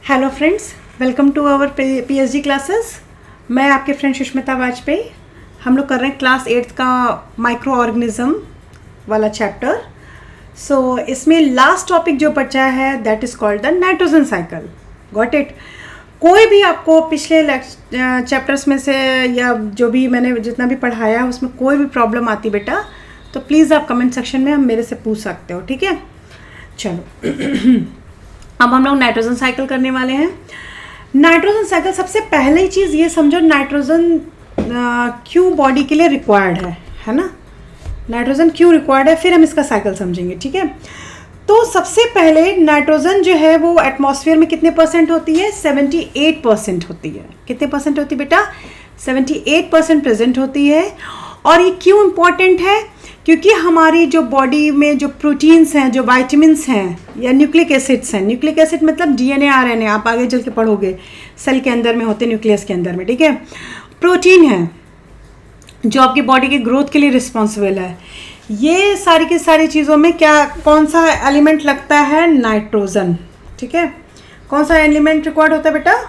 Hello friends, welcome to our PhD classes. मैं आपके friend Sushmita Vajpayee. हम लोग कर रहे हैं क्लास 8 का माइक्रो ऑर्गेनिज्म वाला चैप्टर। सो इसमें लास्ट टॉपिक जो बचा है that is called the nitrogen cycle. Got it. कोई भी आपको पिछले चैप्टर्स में से या जो भी मैंने जितना भी पढ़ाया है उसमें कोई भी प्रॉब्लम आती बेटा तो प्लीज़ आप कमेंट सेक्शन में हम मेरे से पूछ सकते हो, ठीक है। चलो अब हम लोग नाइट्रोजन साइकिल करने वाले हैं। नाइट्रोजन साइकिल, सबसे पहले चीज़ ये समझो नाइट्रोजन क्यों बॉडी के लिए रिक्वायर्ड है ना। नाइट्रोजन क्यों रिक्वायर्ड है, फिर हम इसका साइकिल समझेंगे, ठीक है। तो सबसे पहले नाइट्रोजन जो है वो एटमॉस्फेयर में कितने परसेंट होती है? 78% होती है। कितने परसेंट होती है बेटा? 78% प्रेजेंट होती है। और ये क्यों इम्पॉर्टेंट है? क्योंकि हमारी जो बॉडी में जो प्रोटीन्स हैं, जो वाइटामिन्स हैं या न्यूक्लिक एसिड्स हैं, न्यूक्लिक एसिड मतलब डीएनए आरएनए, आप आगे चल के पढ़ोगे, सेल के अंदर में होते, न्यूक्लियस के अंदर में, ठीक है। प्रोटीन है जो आपकी बॉडी की ग्रोथ के लिए रिस्पॉन्सिबल है। ये सारी की सारी चीज़ों में कौन सा एलिमेंट लगता है? नाइट्रोजन, ठीक है। कौन सा एलिमेंट रिक्वायर्ड होता है बेटा?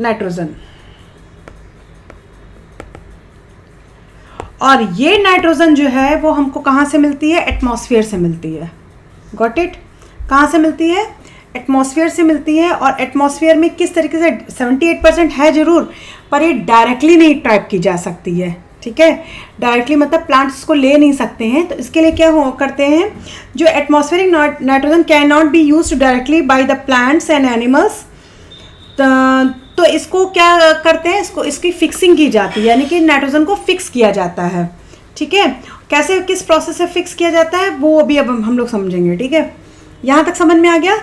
नाइट्रोजन। और ये नाइट्रोजन जो है वो हमको कहाँ से मिलती है? एटमॉस्फेयर से मिलती है। Got it. कहाँ से मिलती है? एटमॉस्फेयर से मिलती है। और एटमॉस्फेयर में किस तरीके से 78% है ज़रूर, पर ये डायरेक्टली नहीं ट्रैप की जा सकती है, ठीक है। डायरेक्टली मतलब प्लांट्स को ले नहीं सकते हैं। तो इसके लिए क्या करते हैं, जो atmospheric nitrogen can not be used directly by the plants and animals. तो इसको क्या करते हैं, इसकी फिक्सिंग की जाती है, यानी कि नाइट्रोजन को फिक्स किया जाता है, ठीक है। कैसे, किस प्रोसेस से फिक्स किया जाता है वो अभी अब हम लोग समझेंगे, ठीक है। यहाँ तक समझ में आ गया।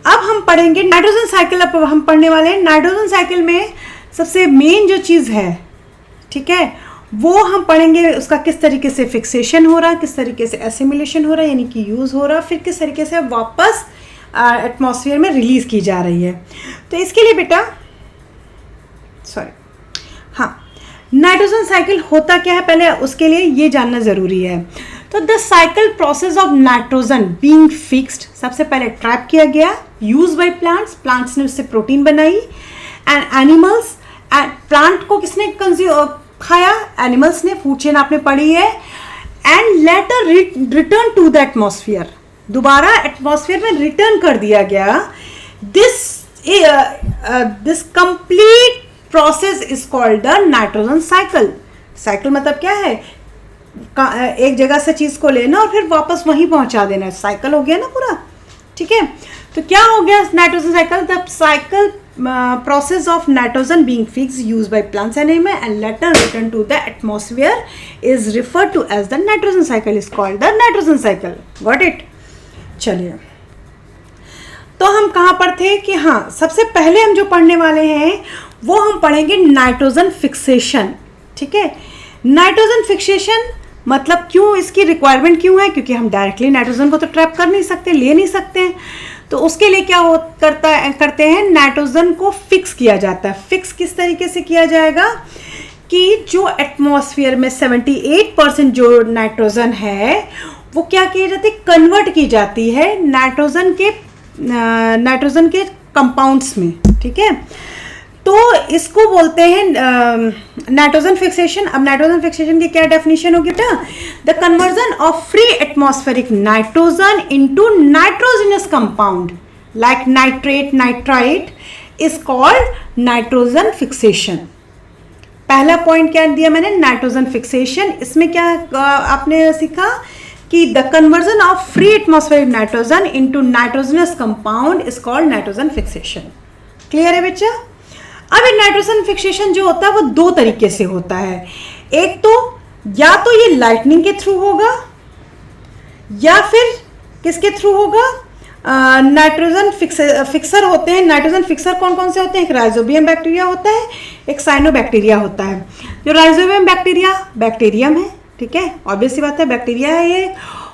अब हम पढ़ेंगे नाइट्रोजन साइकिल। अब हम पढ़ने वाले हैं नाइट्रोजन साइकिल में सबसे मेन जो चीज़ है, ठीक है, वो हम पढ़ेंगे उसका किस तरीके से फिक्सेशन हो रहा है, किस तरीके से एसिमिलेशन हो रहा है यानी कि यूज़ हो रहा है, फिर किस तरीके से वापस एटमॉस्फेयर में रिलीज़ की जा रही है। तो इसके लिए बेटा नाइट्रोजन साइकिल होता क्या है, पहले उसके लिए ये जानना ज़रूरी है। तो the cycle process of nitrogen being fixed, सबसे पहले ट्रैप किया गया, यूज बाय प्लांट्स ने उससे प्रोटीन बनाई, एंड एनिमल्स, प्लांट को किसने खाया? एनिमल्स ने, फूड चेन आपने पढ़ी है। And later return to the atmosphere, दोबारा एटमॉस्फेयर में रिटर्न कर दिया गया। This complete process is called the nitrogen cycle. Cycle मतलब क्या है? एक जगह से चीज़ को लेना और फिर वापस वहीं पहुंचा देना, साइकिल हो गया ना पूरा, ठीक है। तो क्या हो गया nitrogen cycle? The cycle process of nitrogen being fixed used by plants and animals and later return to the atmosphere is referred to as the nitrogen cycle, is called the nitrogen cycle. Got it. चलिए, तो हम कहाँ पर थे कि हाँ, सबसे पहले हम जो पढ़ने वाले हैं वो हम पढ़ेंगे नाइट्रोजन फिक्सेशन, ठीक है। नाइट्रोजन फिक्सेशन मतलब क्यों, इसकी रिक्वायरमेंट क्यों है? क्योंकि हम डायरेक्टली नाइट्रोजन को तो ट्रैप कर नहीं सकते, ले नहीं सकते हैं। तो उसके लिए क्या करते हैं, नाइट्रोजन को फिक्स किया जाता है। फिक्स किस तरीके से किया जाएगा कि जो एटमॉस्फेयर में 78% जो नाइट्रोजन है वो क्या किया जाती है? कन्वर्ट की जाती है नाइट्रोजन के कंपाउंड्स में, ठीक है। तो इसको बोलते हैं नाइट्रोजन फिक्सेशन। अब नाइट्रोजन फिक्सेशन की क्या डेफिनेशन होगी बेटा? The conversion of free atmospheric nitrogen into nitrogenous compound like nitrate, nitrite is called nitrogen fixation. पहला पॉइंट क्या दिया मैंने? Nitrogen fixation. इसमें क्या आपने सीखा कि the conversion of free atmospheric nitrogen into nitrogenous compound is called nitrogen fixation. Clear है बच्चा? अब ये नाइट्रोजन फिक्सेशन जो होता है वो दो तरीके से होता है। एक तो या तो ये लाइटनिंग के थ्रू होगा या फिर किसके थ्रू होगा? नाइट्रोजन फिक्सर होते हैं। नाइट्रोजन फिक्सर कौन कौन से होते हैं? एक राइजोबियम बैक्टीरिया होता है, एक साइनोबैक्टीरिया होता है। जो राइजोबियम बैक्टीरियम है, ठीक है, ऑब्वियस सी बात है, बैक्टीरिया है ये।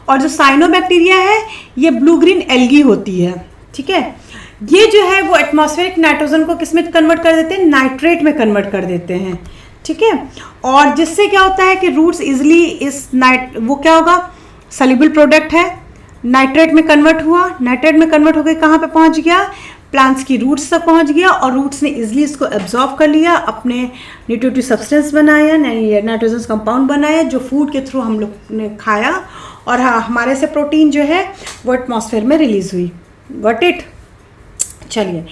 और जो साइनोबैक्टीरिया है ये ब्लू ग्रीन एल्गी होती है, ठीक है। ये जो है वो एटमॉस्फेरिक नाइट्रोजन को किस में कन्वर्ट कर देते हैं? नाइट्रेट में कन्वर्ट कर देते हैं, ठीक है। और जिससे क्या होता है कि रूट्स इजिली वो क्या होगा? सॉल्युबल प्रोडक्ट है, नाइट्रेट में कन्वर्ट हुआ, नाइट्रेट में कन्वर्ट होकर कहाँ पे पहुँच गया, प्लांट्स की रूट्स तक पहुँच गया, और रूट्स ने इजीली इसको एब्जॉर्ब कर लिया, अपने न्यूट्रिटिव सब्सटेंस बनाया, नाइट्रोजन कंपाउंड बनाया, जो फूड के थ्रू हम लोग ने खाया, और हाँ हमारे से प्रोटीन जो है वो एटमॉस्फेयर में रिलीज हुई। Got it. चलिए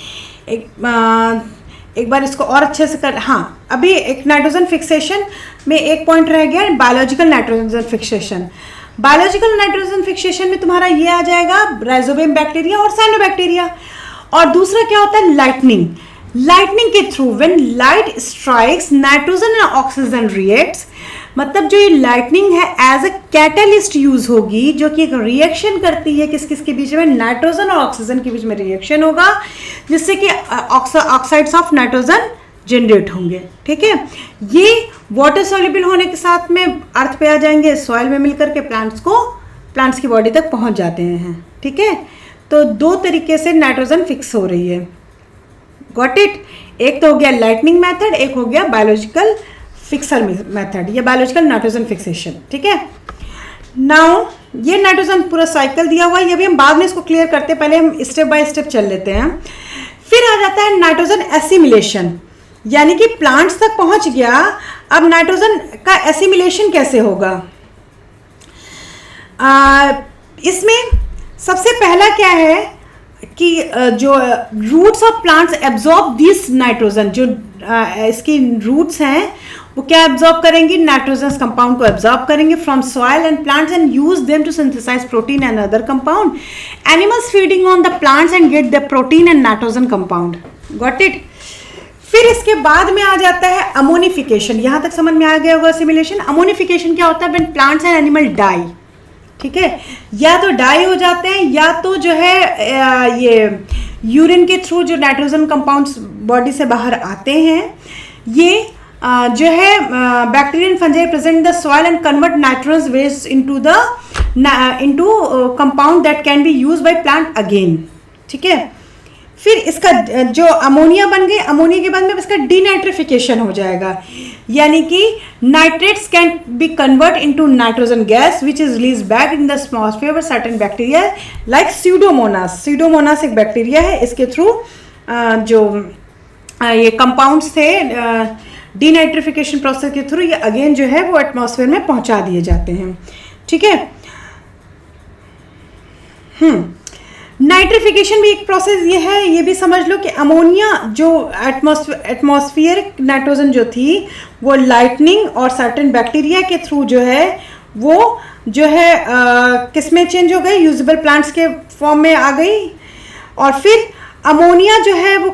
एक बार इसको और अच्छे से कर, हाँ अभी एक नाइट्रोजन फिक्सेशन में एक पॉइंट रह गया, biological nitrogen fixation. Biological nitrogen fixation में तुम्हारा ये आ जाएगा राइजोबियम बैक्टीरिया और साइनोबैक्टीरिया। और दूसरा क्या होता है, लाइटनिंग। लाइटनिंग के through when light strikes nitrogen and oxygen reacts, मतलब जो ये लाइटनिंग है एज अ कैटलिस्ट यूज होगी, जो कि एक रिएक्शन करती है किस किस के बीच में, नाइट्रोजन और ऑक्सीजन के बीच में रिएक्शन होगा, जिससे कि ऑक्साइड्स ऑफ नाइट्रोजन जनरेट होंगे। ठीक है, ये वाटर सॉल्युबल होने के साथ में अर्थ पे आ जाएंगे, सॉइल में मिलकर के प्लांट्स की बॉडी तक पहुंच जाते हैं। ठीक है, तो दो तरीके से नाइट्रोजन फिक्स हो रही है। Got it. एक तो हो गया लाइटनिंग मेथड, एक हो गया बायोलॉजिकल फिक्सर मेथड, या बायोलॉजिकल नाइट्रोजन फिक्सेशन। ठीक है, नाउ ये नाइट्रोजन पूरा साइकिल दिया हुआ है, ये भी हम बाद में इसको क्लियर करते हैं, पहले हम स्टेप बाय स्टेप चल लेते हैं। फिर आ जाता है नाइट्रोजन एसिमिलेशन, यानी कि प्लांट्स तक पहुंच गया, अब नाइट्रोजन का एसिमिलेशन कैसे होगा। इसमें सबसे पहला क्या है कि जो roots of plants absorb this nitrogen, जो इसकी रूट्स हैं वो क्या एब्जॉर्ब करेंगी, नाइट्रोजन कंपाउंड को एब्जॉर्ब करेंगे from soil and plants and use them to synthesise protein and other compound. Animals feeding on the plants and get the protein and nitrogen compound. Got it. फिर इसके बाद में आ जाता है ammonification. यहाँ तक समझ में आ गया होगा सिमुलेशन। अमोनिफिकेशन क्या होता है, when plants and animal die. ठीक है, या तो डाई हो जाते हैं, या तो जो है ये यूरिन के थ्रू जो नाइट्रोजन कंपाउंड्स बॉडी से बाहर आते हैं, ये जो है bacteria and fungi present the soil and convert nitrogen waste into compound that can be use by plant again. ठीक है, फिर इसका जो अमोनिया बन गई, अमोनिया के बाद में इसका डीनाइट्रिफिकेशन हो जाएगा, यानी कि nitrates can be convert into nitrogen gas which is release back in the atmosphere by certain bacteria like pseudomonas. Pseudomonas एक बैक्टीरिया है, इसके थ्रू जो ये कंपाउंड्स थे डीनाइट्रिफिकेशन प्रोसेस के थ्रू ये अगेन जो है वो एटमॉस्फेयर में पहुंचा दिए जाते हैं। ठीक है, नाइट्रिफिकेशन भी एक प्रोसेस ये है, ये भी समझ लो कि अमोनिया जो एटमॉस्फेरिक नाइट्रोजन जो थी वो लाइटनिंग और सर्टेन बैक्टीरिया के थ्रू जो है वो जो है किस में चेंज हो गई, यूजेबल प्लांट्स के फॉर्म में आ गई। और फिर अमोनिया जो है वो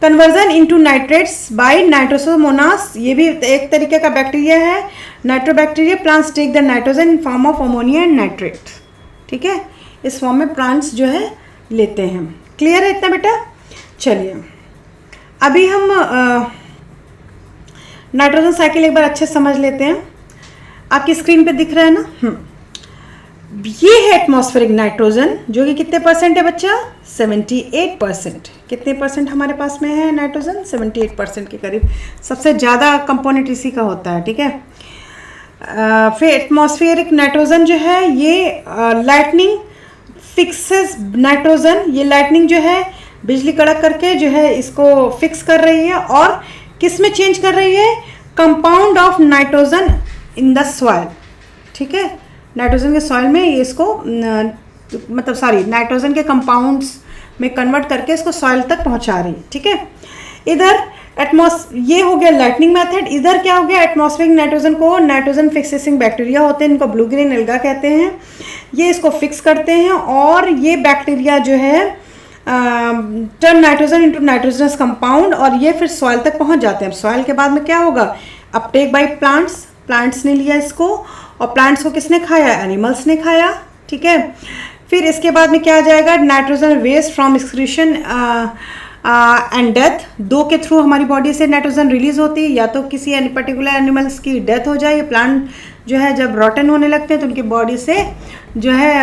conversion into nitrates by nitrosomonas, ये भी एक तरीके का बैक्टीरिया है, nitrobacteria. Plants take the nitrogen in form of ammonia and nitrate. ठीक है, इस फॉर्म में प्लांट्स जो है लेते हैं। क्लियर है इतना बेटा। चलिए अभी हम नाइट्रोजन साइकिल एक बार अच्छे समझ लेते हैं। आपकी स्क्रीन पे दिख रहा है ना, ये है एटमॉस्फेरिक नाइट्रोजन, जो कि कितने परसेंट है बच्चा, 78%। कितने परसेंट हमारे पास में है नाइट्रोजन, 78% के करीब। सबसे ज़्यादा कंपोनेंट इसी का होता है। ठीक है, फिर एटमॉस्फेरिक नाइट्रोजन जो है ये लाइटनिंग फिक्सेस नाइट्रोजन, ये लाइटनिंग जो है बिजली कड़क करके जो है इसको फिक्स कर रही है, और किस में चेंज कर रही है, compound of nitrogen in the soil. ठीक है, नाइट्रोजन के सॉइल में ये इसको नाइट्रोजन के कंपाउंड्स में कन्वर्ट करके इसको सॉइल तक पहुंचा रही है। ठीक है, इधर ये हो गया लाइटनिंग मेथड। इधर क्या हो गया, एटमॉस्फेरिक नाइट्रोजन को नाइट्रोजन फिक्सेसिंग बैक्टीरिया होते हैं, इनको ब्लू ग्रीन एल्गा कहते हैं, ये इसको फिक्स करते हैं, और ये बैक्टीरिया जो है turn nitrogen into nitrogenous compound, और ये फिर सॉइल तक पहुंच जाते हैं। सॉइल के बाद में क्या होगा, अपटेक बाय प्लांट्स ने लिया इसको, और प्लांट्स को किसने खाया, एनिमल्स ने खाया। ठीक है, फिर इसके बाद में क्या आ जाएगा, nitrogen waste from excretion and death. दो के थ्रू हमारी बॉडी से नाइट्रोजन रिलीज होती है, या तो किसी पर्टिकुलर एनिमल्स की डेथ हो जाए, या प्लांट जो है जब रॉटन होने लगते हैं तो उनकी बॉडी से जो है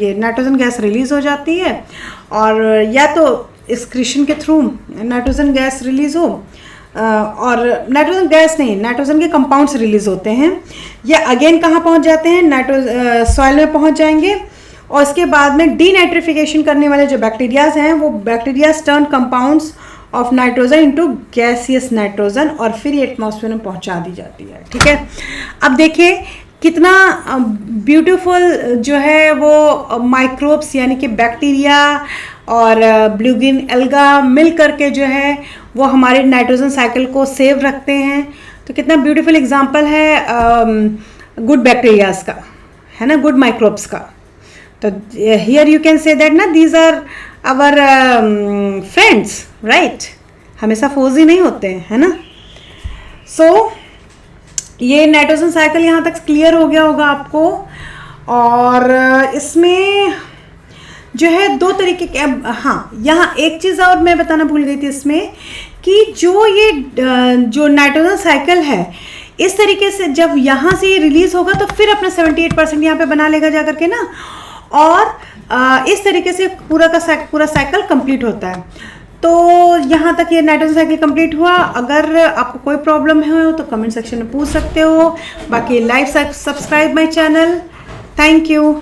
ये नाइट्रोजन गैस रिलीज हो जाती है, और या तो एक्सक्रीशन के थ्रू नाइट्रोजन गैस रिलीज हो और नाइट्रोजन गैस नहीं, नाइट्रोजन के कंपाउंड्स रिलीज होते हैं। ये अगेन कहाँ पहुँच जाते हैं, सॉइल में पहुँच जाएंगे और इसके बाद में डीनाइट्रिफिकेशन करने वाले जो बैक्टीरियाज हैं वो bacterias turn compounds of nitrogen into gaseous nitrogen और फिर ये एटमॉस्फेयर में पहुंचा दी जाती है। ठीक है, अब देखिए कितना ब्यूटीफुल जो है वो माइक्रोब्स यानी कि बैक्टीरिया और ब्लूगिन एल्गा मिल करके जो है वो हमारे नाइट्रोजन साइकिल को सेव रखते हैं। तो कितना ब्यूटीफुल एग्जांपल है गुड बैक्टीरियाज का, है ना, गुड माइक्रोब्स का। तो here you can say that ना these are our friends, right, हमेशा फोर्स ही नहीं होते हैं, है ना। सो ये नाइट्रोजन साइकिल यहाँ तक क्लियर हो गया होगा आपको। और इसमें जो है दो तरीके के, हाँ यहाँ एक चीज़ और मैं बताना भूल गई थी इसमें कि जो ये जो नाइट्रोजन साइकिल है इस तरीके से जब यहाँ से रिलीज होगा तो फिर अपना 78% यहाँ पे बना लेगा जा करके ना, और इस तरीके से पूरा साइकिल कंप्लीट होता है। तो यहाँ तक ये नाइट्रोजन साइकिल कंप्लीट हुआ। अगर आपको कोई प्रॉब्लम है तो कमेंट सेक्शन में पूछ सकते हो। बाकी like subscribe my channel. Thank you.